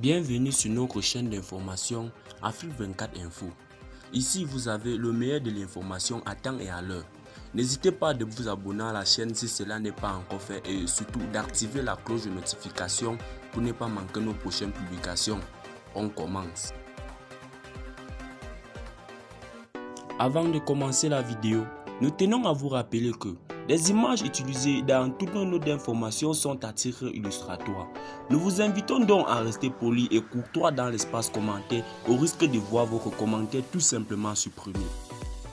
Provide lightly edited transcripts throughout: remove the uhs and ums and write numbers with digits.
Bienvenue sur notre chaîne d'information Afrique 24 Info. Ici, vous avez le meilleur de l'information à temps et à l'heure. N'hésitez pas de vous abonner à la chaîne si cela n'est pas encore fait et surtout d'activer la cloche de notification pour ne pas manquer nos prochaines publications. On commence. Avant de commencer la vidéo, nous tenons à vous rappeler que les images utilisées dans toutes nos notes d'information sont à titre illustratoire. Nous vous invitons donc à rester poli et courtois dans l'espace commentaire au risque de voir votre commentaire tout simplement supprimé.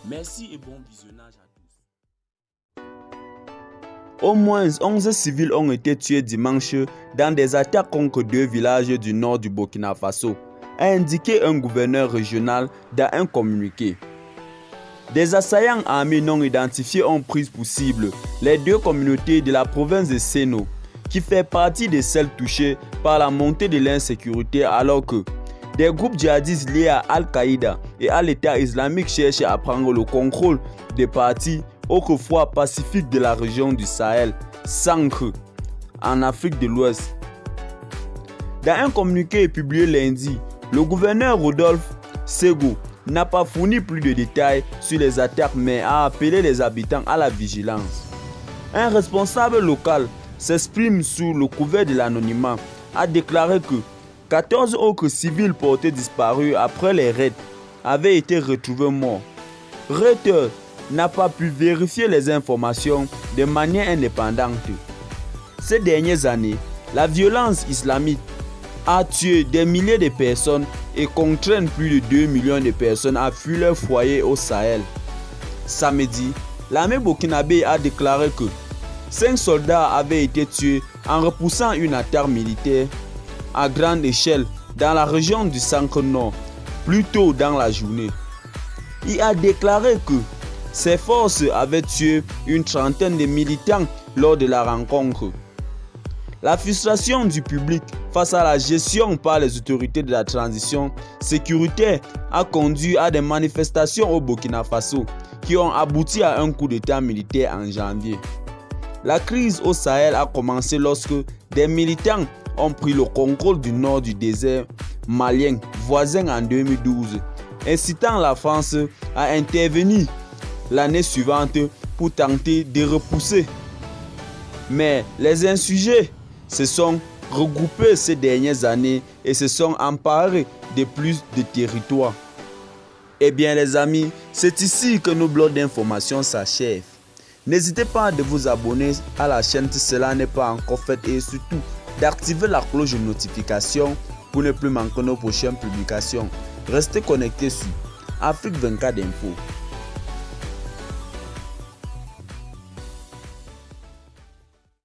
Merci et bon visionnage à tous. Au moins 11 civils ont été tués dimanche dans des attaques contre 2 villages du nord du Burkina Faso, a indiqué un gouverneur régional dans un communiqué. Des assaillants armés non identifiés ont pris pour cible les 2 communautés de la province de Seno, qui fait partie de celles touchées par la montée de l'insécurité alors que des groupes djihadistes liés à Al-Qaïda et à l'État islamique cherchent à prendre le contrôle des parties autrefois pacifiques de la région du Sahel, Sankre, en Afrique de l'Ouest. Dans un communiqué publié lundi, le gouverneur Rodolphe Sego n'a pas fourni plus de détails sur les attaques mais a appelé les habitants à la vigilance. Un responsable local s'exprime sous le couvert de l'anonymat, a déclaré que 14 autres civils portés disparus après les raids avaient été retrouvés morts. Reuters n'a pas pu vérifier les informations de manière indépendante. Ces dernières années, la violence islamique a tué des milliers de personnes et contraint plus de 2 millions de personnes à fuir leur foyer au Sahel. Samedi, l'armée burkinabé a déclaré que 5 soldats avaient été tués en repoussant une attaque militaire à grande échelle dans la région du Centre-Nord plus tôt dans la journée. Il a déclaré que ses forces avaient tué une trentaine de militants lors de la rencontre. La frustration du public face à la gestion par les autorités de la transition sécuritaire a conduit à des manifestations au Burkina Faso qui ont abouti à un coup d'État militaire en janvier. La crise au Sahel a commencé lorsque des militants ont pris le contrôle du nord du désert malien voisin en 2012, incitant la France à intervenir l'année suivante pour tenter de repousser. Mais les insurgés se sont regroupés ces dernières années et se sont emparés de plus de territoires. Eh bien les amis, c'est ici que nos blocs d'information s'achèvent. N'hésitez pas à vous abonner à la chaîne si cela n'est pas encore fait et surtout d'activer la cloche de notification pour ne plus manquer nos prochaines publications. Restez connectés sur Afrique 24 Info.